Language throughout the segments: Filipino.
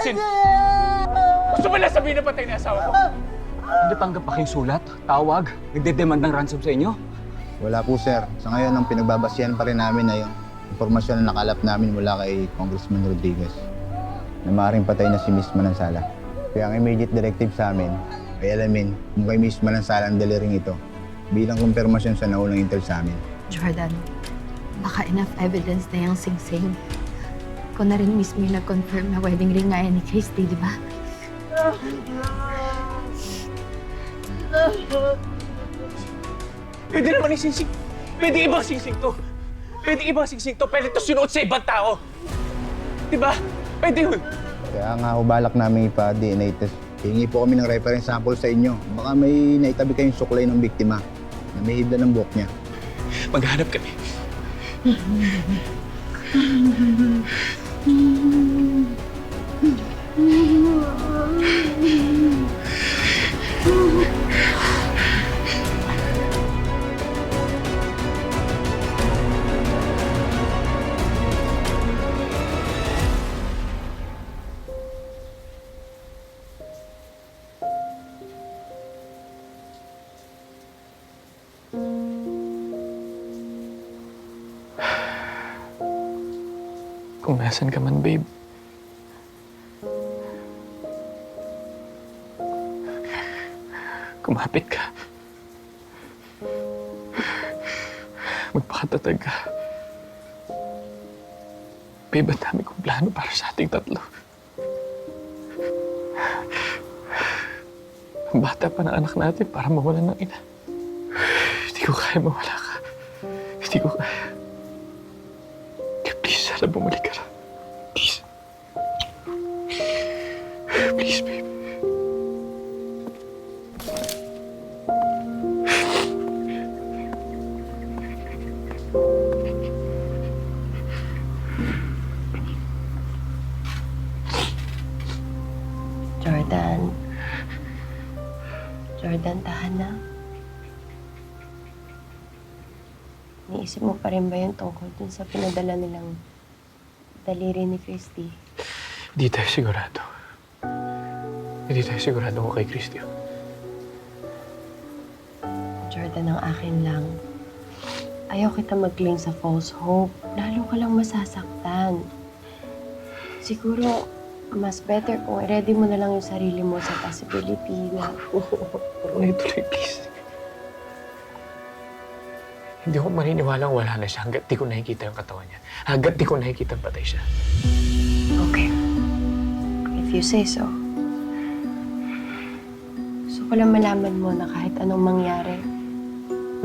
Asin! Gusto mo lang sabihin na patay na asawa ko? Natanggap pa kayong sulat, tawag, nagde-demand ng ransom sa inyo? Wala po, sir. Sa ngayon, ang pinagbabasihan pa rin namin ay yung impormasyon na nakalap namin mula kay Congressman Rodriguez na maaaring patay na si Miss Manansala. Kaya ang immediate directive sa amin ay alamin kung kay Miss Manansala ang daliring ito bilang kumpirmasyon sa naunang intel sa amin. Jordan, baka enough evidence na yung sing-sing. Ikaw na rin mismo yung nag-confirm na wedding ring nga yan ni Christy, di ba? Pwede naman isingsing. Pwede ibang singsing to. Pwede ibang singsing to. Pwede to sinuot sa ibang tao. Diba? Pwede yun. Kaya nga balak namin ipa-DNA test. Hingi po kami ng reference sample sa inyo. Baka may naitabi kayong suklay ng biktima na may hibla ng buhok niya. Maghanap kami. Kung nasan ka man, babe. Kumapit ka. Magpakatatag ka. Babe, ang dami kong plano para sa ating tatlo. Ang bata pa ng anak natin para mawalan ng ina. Hindi ko kaya mawala ka. Hindi ko kaya. Kaya please, sana bumalik ka na. Please. Please, babe. Jordan. Jordan, tahan na. Niisip mo pa rin ba yung tungkol dun sa pinadala nilang daliri ni Christy? Hindi tayo sigurado. Hindi tayo sigurado kung kay Christy. Jordan, ang akin lang. Ayaw kita mag-cling sa false hope. Lalo ka lang masasaktan. Siguro, mas better kung i-ready mo na lang yung sarili mo sa possibility na... Pero ituloy, please. Hindi ako maniniwalang wala na siya hanggat di ko nakikita yung katawan niya. Hanggat di ko nakikita patay siya. Okay. If you say so. Gusto ko lang malaman mo na kahit anong mangyari,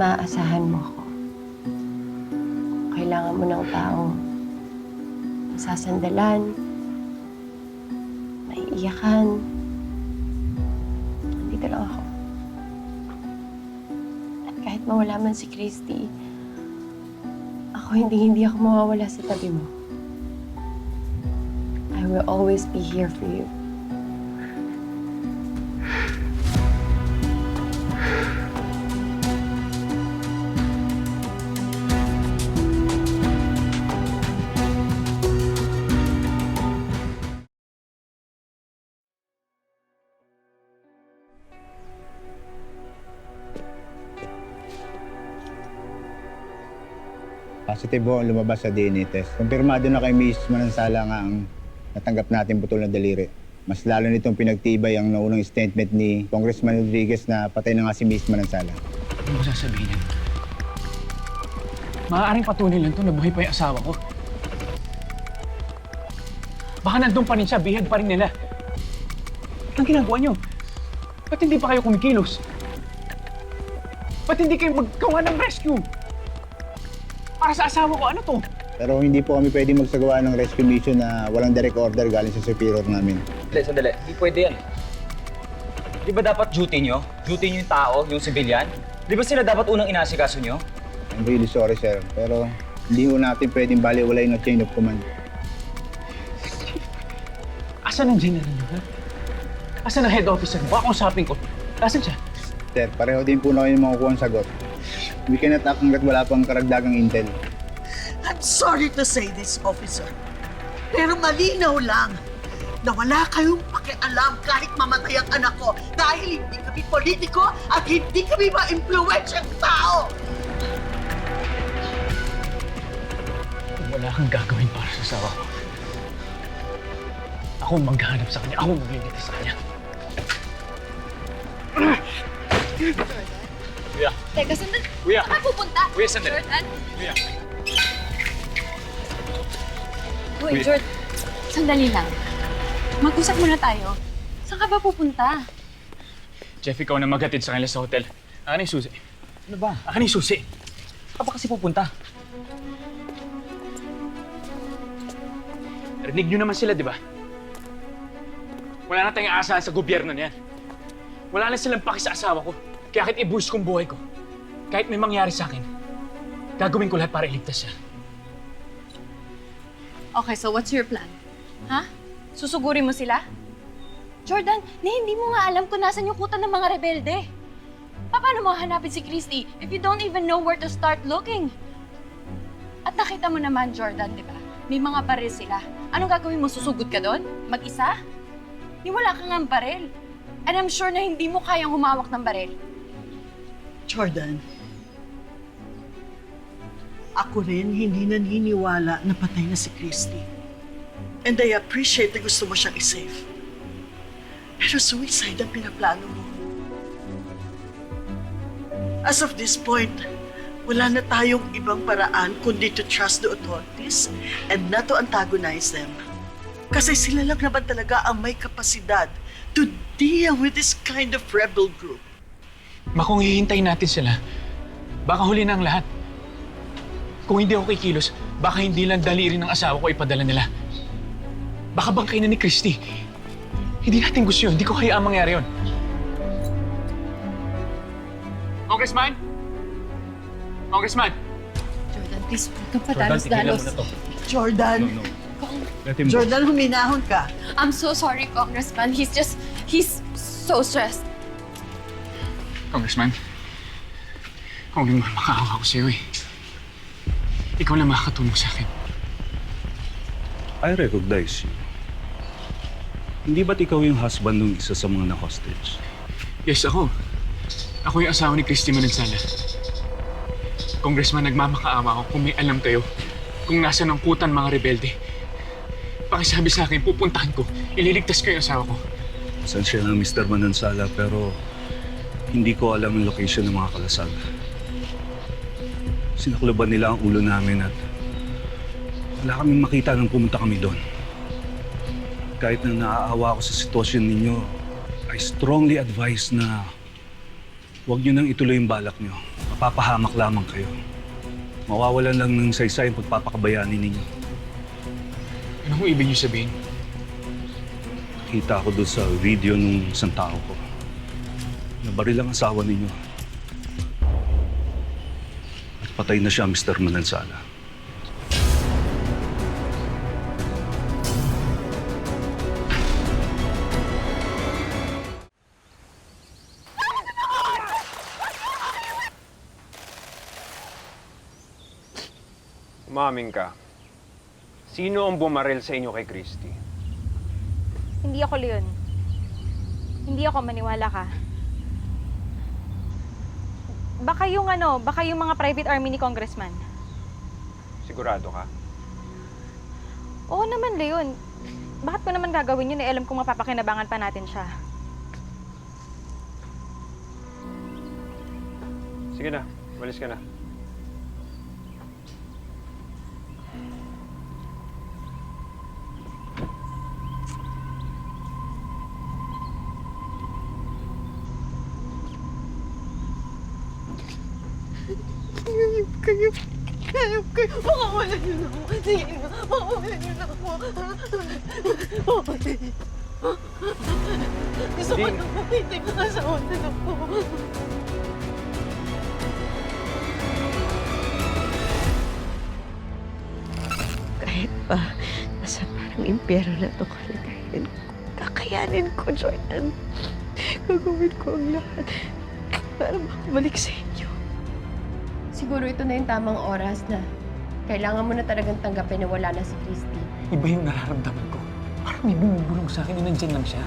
maaasahan mo ako. Kailangan mo ng taong masasandalan, maiiyakan. Nandito lang ako. At kahit mawala man si Christy, hindi ako mawawala sa tabi mo. I will always be here for you. Positive po ang lumabas sa DNA test. Kumpirmado na kay Miss Manansala nga ang natanggap natin putol na daliri. Mas lalo nitong pinagtibay ang naunang statement ni Congressman Rodriguez na patay na nga si Miss Manansala. Ano mo sasabihin yan? Maaaring patunay lang to na buhay pa yung asawa ko. Baka nandun pa rin siya, bihag pa rin nila. Anong ginagawa niyo? Ba't hindi pa kayo kumikilos? Ba't hindi kayo maggawa ng rescue? Para sa asawa ko, ano to? Pero hindi po kami pwedeng magsagawa ng rescue mission na walang direct order galing sa superior namin. Sandali. Hindi pwede yan. Di ba dapat duty nyo? Duty nyo yung tao, yung civilian? Di ba sila dapat unang inasikaso nyo? I'm really sorry, sir. Pero hindi ko natin pwedeng baliwalayin ang chain of command. Asan ang general nyo, ha? Asan ang head officer? Baka kausapin ko. Asan siya? Sir, pareho din po na kayo makukuha ang sagot. We cannot act hanggat wala pang karagdagang intel. I'm sorry to say this, officer. Pero malinaw lang na wala kayong pakialam kahit mamatay ang anak ko dahil hindi kami politiko at hindi kami ma-impluwensyang tao! Kung wala kang gagawin para sa asawa ko, ako ang maghahanap sa kanya. Ako ang magliligtas sa kanya. Kuya! Teka, sandali. Kuya! Saan ka pupunta? Kuya, sandali. Jordan? Kuya! Uy, Jordan. Sandali lang. Mag-usap muna tayo. Saan ka ba pupunta? Jeff, ikaw na maghatid sa kanila sa hotel. Akin na yung susi. Ano ba? Akin na yung susi. Saan pa kasi pupunta? Rinig nyo naman sila, di ba? Wala na tayong aasahan sa gobyerno niyan. Wala na silang paki sa asawa ko. Kaya kahit i-boost kong buhay ko, kahit may mangyari sa akin, gagawin ko lahat para iligtas siya. Okay, so what's your plan? Ha? Susugurin mo sila? Jordan, hindi mo nga alam kung nasan yung kutan ng mga rebelde. Paano mo hanapin si Christy if you don't even know where to start looking? At nakita mo naman, Jordan, di ba? May mga baril sila. Anong gagawin mo? Susugod ka doon? Mag-isa? Di wala kang ang baril. And I'm sure na hindi mo kayang humawak ng baril. Jordan, ako rin hindi naniniwala na patay na si Christy. And I appreciate na gusto mo siyang i-save. Pero suicide ang pinaplano mo. As of this point, wala na tayong ibang paraan kundi to trust the authorities and not to antagonize them. Kasi sila lang naman talaga ang may kapasidad to deal with this kind of rebel group. Kung hihintayin natin sila, baka huli na ang lahat. Kung hindi ako kikilos, baka hindi lang daliri ng asawa ko ipadala nila. Baka bangkay na ni Christy. Hindi natin gusto yun. Hindi ko hayaan mangyari yun. Congressman? Congressman? Jordan, please, huwag kang padalos-dalos. Jordan, Let him Jordan, huminahon ka. I'm so sorry, Congressman. He's so stressed. Congressman, kung hindi mo makaawa ko sa'yo eh. Ikaw lang makakatulong sa akin. I recognize you. Hindi ba't ikaw yung husband ng isa sa mga na-hostage? Yes, ako. Ako yung asawa ni Christy Manansala. Congressman, nagmamakaawa ako kung may alam kayo kung nasa ng kutan mga rebelde. Pakisabi sa akin, pupuntahan ko. Ililigtas ko yung asawa ko. Pasensya na, Mr. Manansala, pero hindi ko alam ang location ng mga kalasag. Sinakluban nila ang ulo namin at wala kaming makita nang pumunta kami doon. Kahit na naaawa ako sa sitwasyon ninyo, I strongly advise na huwag nyo nang ituloy yung balak nyo. Mapapahamak lamang kayo. Mawawalan lang ng saysay ang pagpapakabayani ninyo. Ano kung ibig niyo sabihin? Kita ko doon sa video nung isang tao ko. Nabaril ang asawa ninyo. At patay na siya, Mr. Manansala. Umamin ka. Sino ang bumaril sa inyo kay Christy? Hindi ako Leon. Hindi ako, maniwala ka. Baka yung mga private army ni Congressman. Sigurado ka? Oo naman, Leon. Bakit ko naman gagawin yun? Alam kong mapapakinabangan pa natin siya. Sige na, malis ka na. Hayop kayo! Makawalan niyo na ako! Sige na! Makawalan niyo na ako! Gusto ko nang mapitig ang asawa na ako. Kahit pa nasa parang impyero na ito kakayanin ko, Jordan. Gagawin ko ang lahat para makabalik sa inyo. Siguro ito na yung tamang oras na kailangan mo na talagang tanggapin na wala na si Christy. Iba yung nararamdaman ko. Parang may bumubulong sa akin na nandyan lang siya.